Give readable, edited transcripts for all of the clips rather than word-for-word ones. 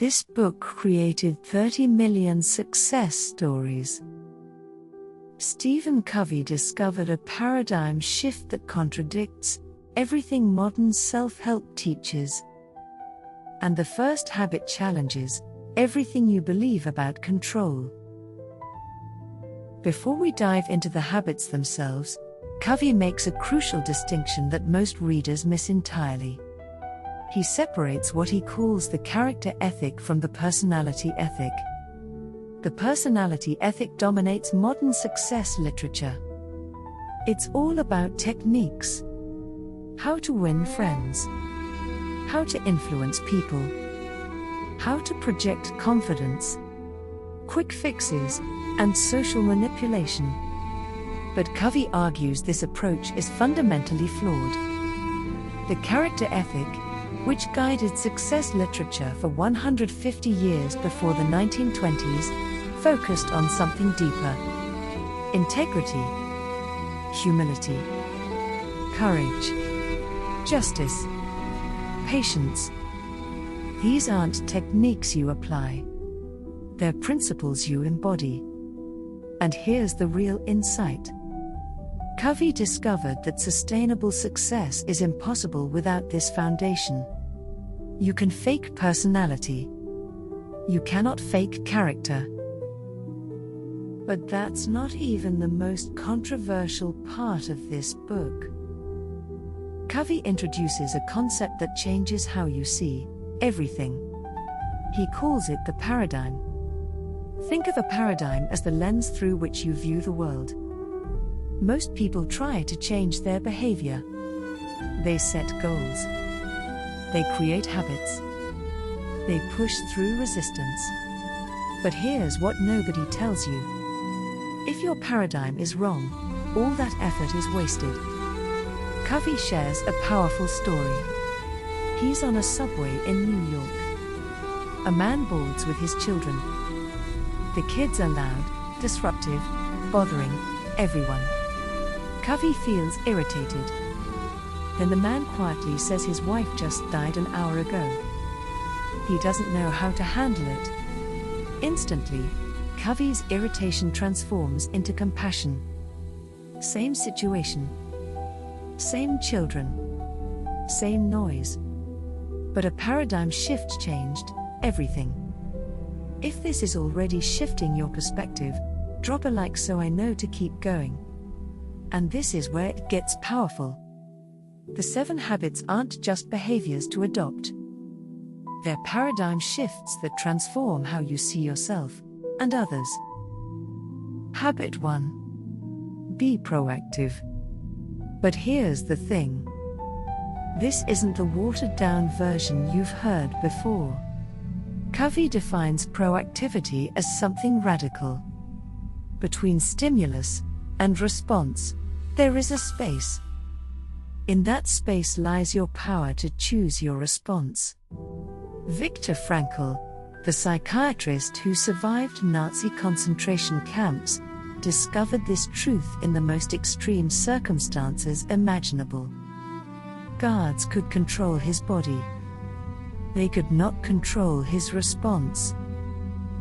This book created 30 million success stories. Stephen Covey discovered a paradigm shift that contradicts everything modern self-help teaches. And the first habit challenges everything you believe about control. Before we dive into the habits themselves, Covey makes a crucial distinction that most readers miss entirely. He separates what he calls the character ethic from the personality ethic. The personality ethic dominates modern success literature. It's all about techniques. How to win friends. How to influence people. How to project confidence. Quick fixes, and social manipulation. But Covey argues this approach is fundamentally flawed. The character ethic, which guided success literature for 150 years before the 1920s, focused on something deeper. Integrity, humility, courage, justice, patience. These aren't techniques you apply. They're principles you embody. And here's the real insight. Covey discovered that sustainable success is impossible without this foundation. You can fake personality. You cannot fake character. But that's not even the most controversial part of this book. Covey introduces a concept that changes how you see everything. He calls it the paradigm. Think of a paradigm as the lens through which you view the world. Most people try to change their behavior. They set goals. They create habits. They push through resistance. But here's what nobody tells you. If your paradigm is wrong, all that effort is wasted. Covey shares a powerful story. He's on a subway in New York. A man boards with his children. The kids are loud, disruptive, bothering everyone. Covey feels irritated. Then the man quietly says his wife just died an hour ago. He doesn't know how to handle it. Instantly, Covey's irritation transforms into compassion. Same situation. Same children. Same noise. But a paradigm shift changed everything. If this is already shifting your perspective, drop a like so I know to keep going. And this is where it gets powerful. The 7 habits aren't just behaviors to adopt. They're paradigm shifts that transform how you see yourself and others. Habit 1. Be proactive. But here's the thing. This isn't the watered-down version you've heard before. Covey defines proactivity as something radical. Between stimulus and response, there is a space. In that space lies your power to choose your response. Viktor Frankl, the psychiatrist who survived Nazi concentration camps, discovered this truth in the most extreme circumstances imaginable. Guards could control his body. They could not control his response.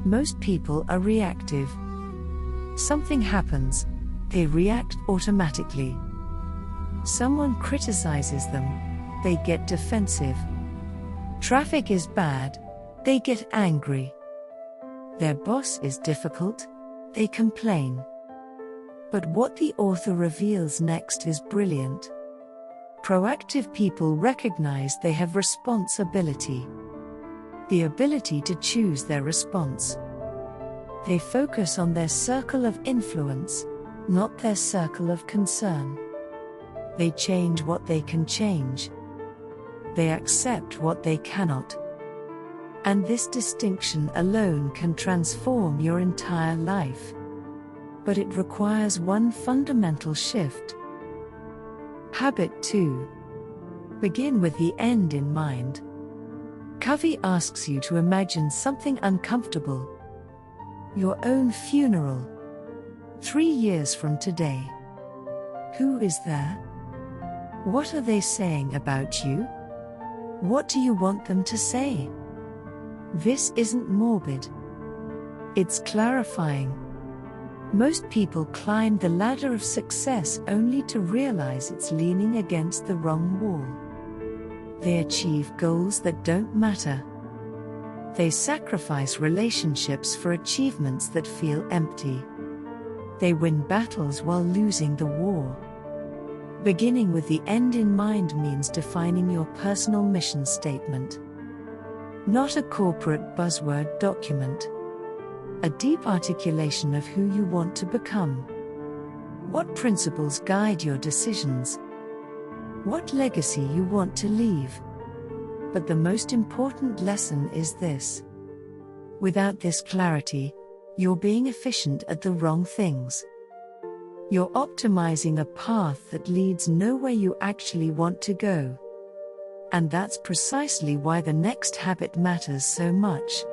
Most people are reactive. Something happens, they react automatically. Someone criticizes them, they get defensive. Traffic is bad, they get angry. Their boss is difficult, they complain. But what the author reveals next is brilliant. Proactive people recognize they have responsibility. The ability to choose their response. They focus on their circle of influence, not their circle of concern. They change what they can change. They accept what they cannot. And this distinction alone can transform your entire life. But it requires one fundamental shift. Habit 2. Begin with the end in mind. Covey asks you to imagine something uncomfortable. Your own funeral. 3 years from today. Who is there? What are they saying about you? What do you want them to say? This isn't morbid. It's clarifying. Most people climb the ladder of success only to realize it's leaning against the wrong wall. They achieve goals that don't matter. They sacrifice relationships for achievements that feel empty. They win battles while losing the war. Beginning with the end in mind means defining your personal mission statement. Not a corporate buzzword document. A deep articulation of who you want to become. What principles guide your decisions? What legacy you want to leave? But the most important lesson is this. Without this clarity, you're being efficient at the wrong things. You're optimizing a path that leads nowhere you actually want to go. And that's precisely why the next habit matters so much.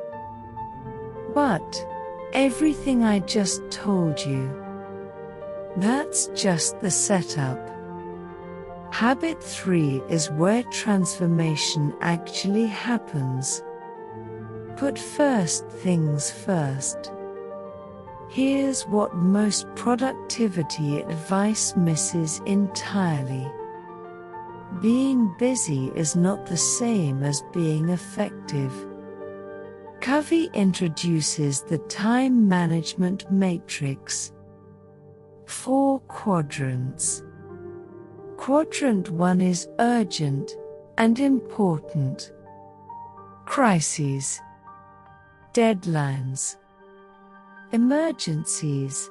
But everything I just told you, that's just the setup. Habit 3 is where transformation actually happens. Put first things first. Here's what most productivity advice misses entirely. Being busy is not the same as being effective. Covey introduces the time management matrix. 4 quadrants. Quadrant 1 is urgent and important. Crises. Deadlines. Emergencies.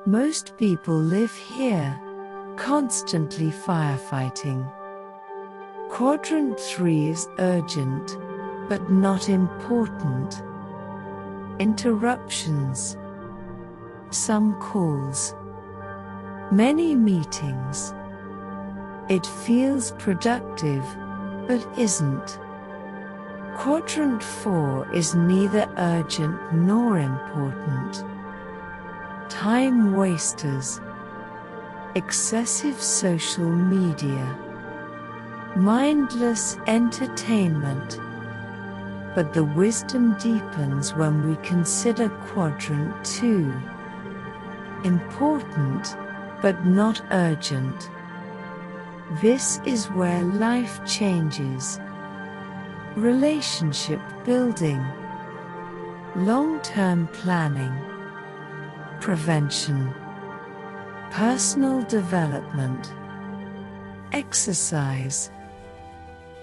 Most people live here, constantly firefighting. Quadrant 3 is urgent, but not important. Interruptions. Some calls. Many meetings. It feels productive, but isn't. Quadrant 4 is neither urgent nor important. Time wasters. Excessive social media. Mindless entertainment. But the wisdom deepens when we consider Quadrant 2. Important, but not urgent. This is where life changes. Relationship building. Long-term planning. Prevention. Personal development. Exercise.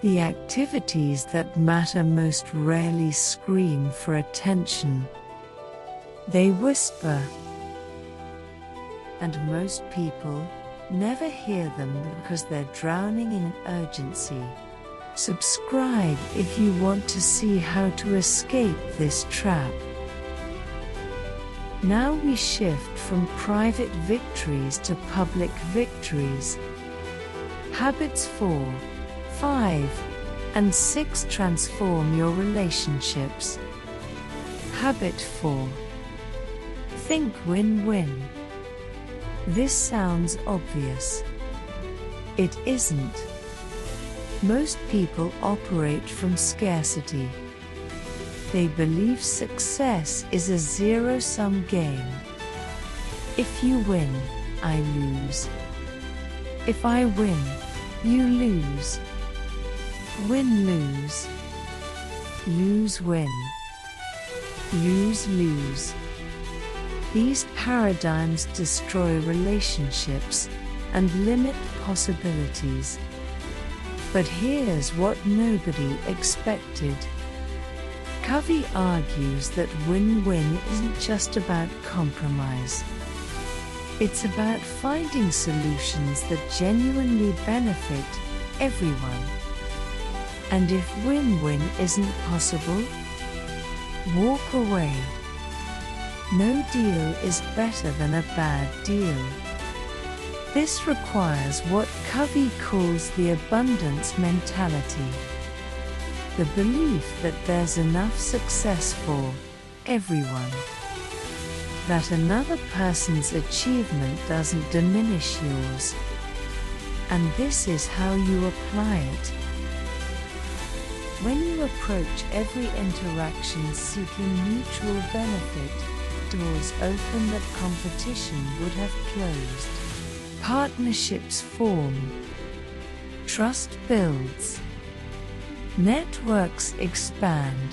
The activities that matter most rarely scream for attention. They whisper. And most people never hear them because they're drowning in urgency. Subscribe if you want to see how to escape this trap. Now we shift from private victories to public victories. Habits 4, 5, and 6 transform your relationships. Habit 4. Think win-win. This sounds obvious. It isn't. Most people operate from scarcity. They believe success is a zero-sum game. If you win, I lose. If I win, you lose. Win-lose. Lose-win. Lose-lose. These paradigms destroy relationships and limit possibilities. But here's what nobody expected. Covey argues that win-win isn't just about compromise. It's about finding solutions that genuinely benefit everyone. And if win-win isn't possible, walk away. No deal is better than a bad deal. This requires what Covey calls the abundance mentality. The belief that there's enough success for everyone. That another person's achievement doesn't diminish yours. And this is how you apply it. When you approach every interaction seeking mutual benefit, doors open that competition would have closed. Partnerships form. Trust builds. Networks expand.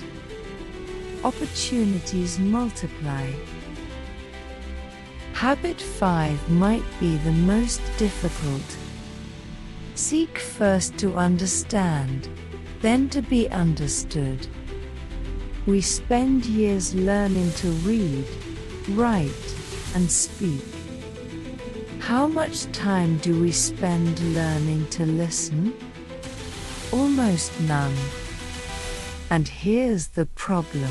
Opportunities multiply. Habit 5 might be the most difficult. Seek first to understand, then to be understood. We spend years learning to read, write, and speak. How much time do we spend learning to listen? Almost none. And here's the problem.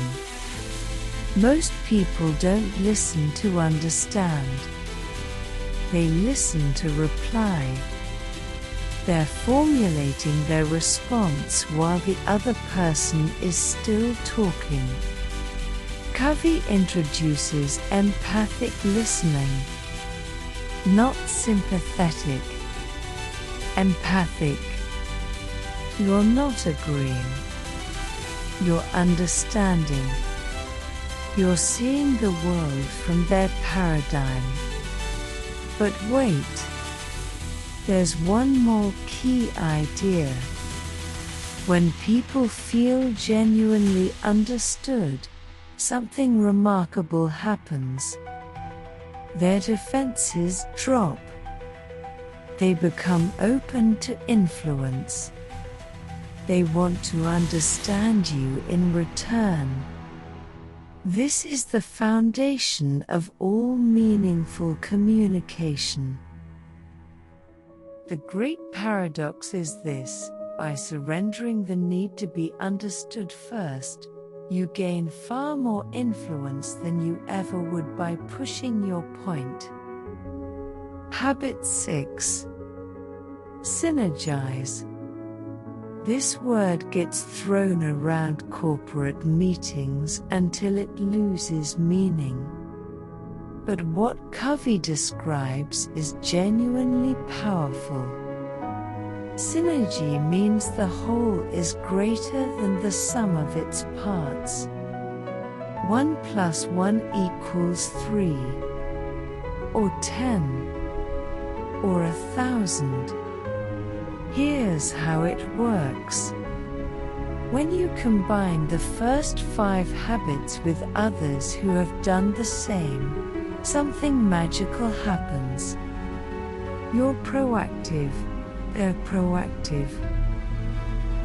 Most people don't listen to understand. They listen to reply. They're formulating their response while the other person is still talking. Covey introduces empathic listening. Not sympathetic. Empathic. You're not agreeing. You're understanding. You're seeing the world from their paradigm. But wait. There's one more key idea. When people feel genuinely understood, something remarkable happens. Their defenses drop. They become open to influence. They want to understand you in return. This is the foundation of all meaningful communication. The great paradox is this: by surrendering the need to be understood first, you gain far more influence than you ever would by pushing your point. Habit 6. Synergize. This word gets thrown around corporate meetings until it loses meaning. But what Covey describes is genuinely powerful. Synergy means the whole is greater than the sum of its parts. 1 + 1 = 3, or 10, or 1,000. Here's how it works. When you combine the first 5 habits with others who have done the same, something magical happens. You're proactive, they're proactive.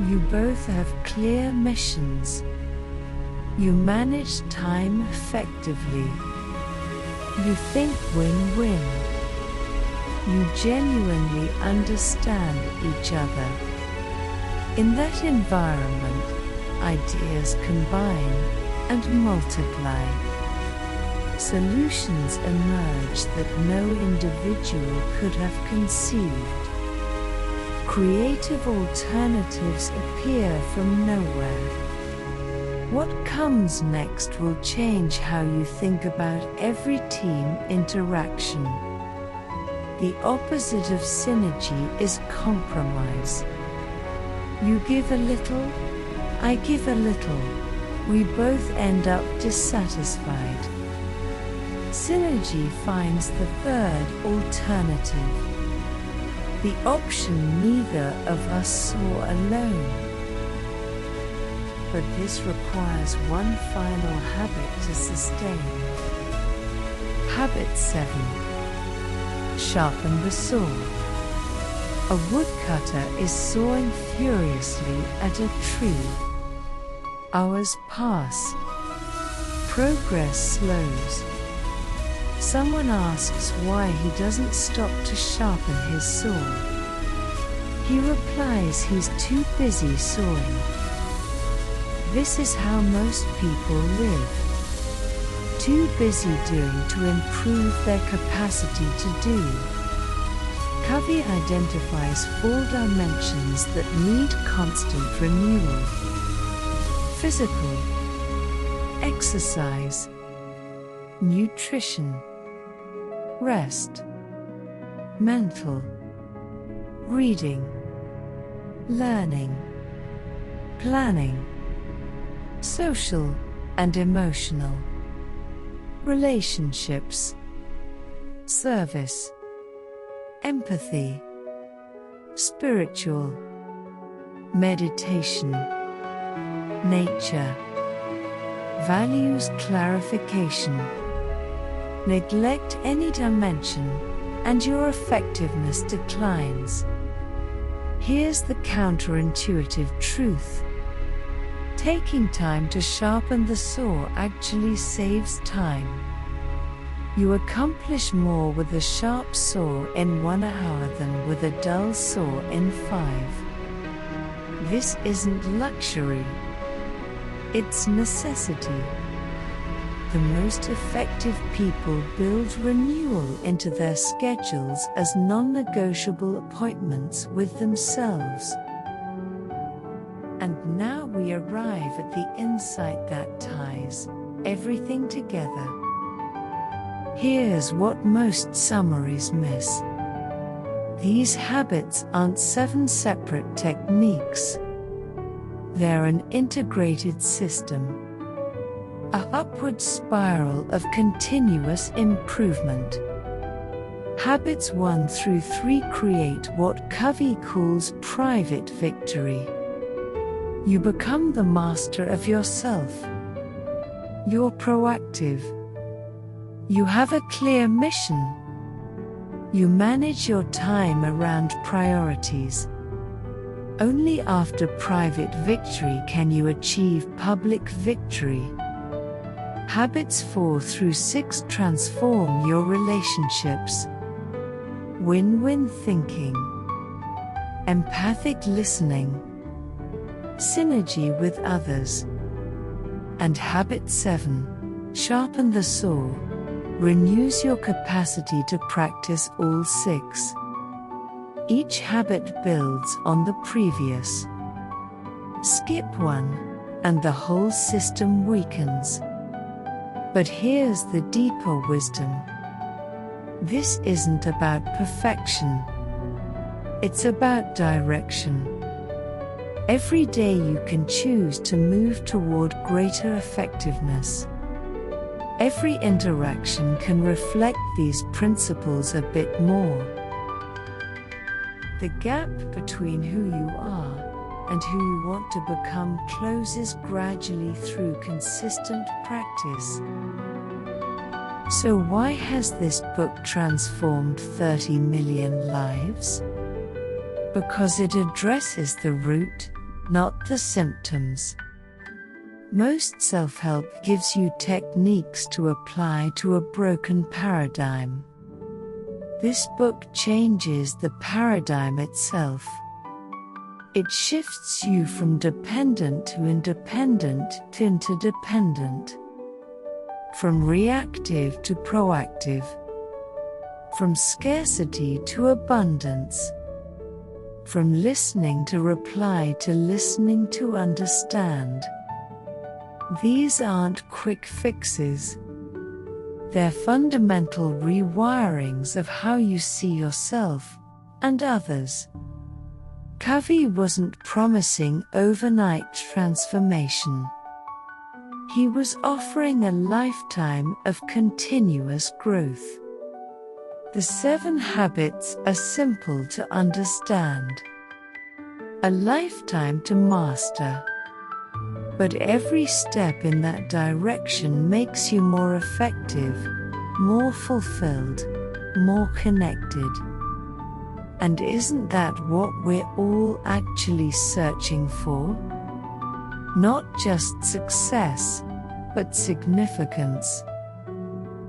You both have clear missions. You manage time effectively. You think win-win. You genuinely understand each other. In that environment, ideas combine and multiply. Solutions emerge that no individual could have conceived. Creative alternatives appear from nowhere. What comes next will change how you think about every team interaction. The opposite of synergy is compromise. You give a little, I give a little. We both end up dissatisfied. Synergy finds the third alternative. The option neither of us saw alone. But this requires one final habit to sustain. Habit 7. Sharpen the saw. A woodcutter is sawing furiously at a tree. Hours pass. Progress slows. Someone asks why he doesn't stop to sharpen his saw. He replies he's too busy sawing. This is how most people live. Too busy doing to improve their capacity to do. Covey identifies 4 dimensions that need constant renewal. Physical, exercise, nutrition, rest, mental, reading, learning. planning, social and emotional, relationships, service, empathy, spiritual, meditation, nature, values clarification. Neglect any dimension, and your effectiveness declines. Here's the counterintuitive truth. Taking time to sharpen the saw actually saves time. You accomplish more with a sharp saw in 1 hour than with a dull saw in 5. This isn't luxury. It's necessity. The most effective people build renewal into their schedules as non-negotiable appointments with themselves. And now we arrive at the insight that ties everything together. Here's what most summaries miss. These habits aren't 7 separate techniques. They're an integrated system. An upward spiral of continuous improvement. Habits 1 through 3 create what Covey calls private victory. You become the master of yourself. You're proactive. You have a clear mission. You manage your time around priorities. Only after private victory can you achieve public victory. Habits 4 through 6 transform your relationships. Win-win thinking, empathic listening, synergy with others. And habit 7, sharpen the saw, renews your capacity to practice all 6. Each habit builds on the previous. Skip one, and the whole system weakens. But here's the deeper wisdom. This isn't about perfection. It's about direction. Every day you can choose to move toward greater effectiveness. Every interaction can reflect these principles a bit more. The gap between who you are and who you want to become closes gradually through consistent practice. So why has this book transformed 30 million lives? Because it addresses the root, not the symptoms. Most self-help gives you techniques to apply to a broken paradigm. This book changes the paradigm itself. It shifts you from dependent to independent to interdependent. From reactive to proactive. From scarcity to abundance. From listening to reply to listening to understand. These aren't quick fixes. They're fundamental rewirings of how you see yourself and others. Covey wasn't promising overnight transformation. He was offering a lifetime of continuous growth. The 7 habits are simple to understand. A lifetime to master. But every step in that direction makes you more effective, more fulfilled, more connected. And isn't that what we're all actually searching for? Not just success, but significance.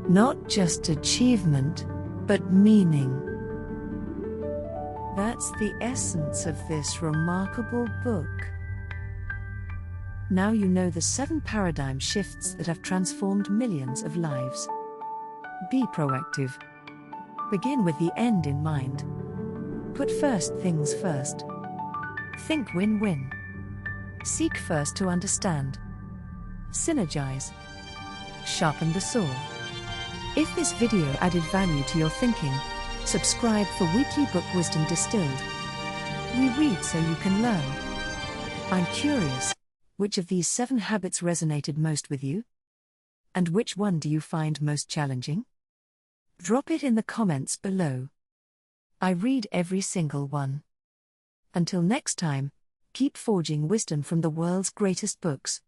Not just achievement, but meaning. That's the essence of this remarkable book. Now you know the 7 paradigm shifts that have transformed millions of lives. Be proactive. Begin with the end in mind. Put first things first. Think win-win. Seek first to understand. Synergize. Sharpen the saw. If this video added value to your thinking, subscribe for weekly book wisdom distilled. We read so you can learn. I'm curious, which of these 7 habits resonated most with you? And which one do you find most challenging? Drop it in the comments below. I read every single one. Until next time, keep forging wisdom from the world's greatest books.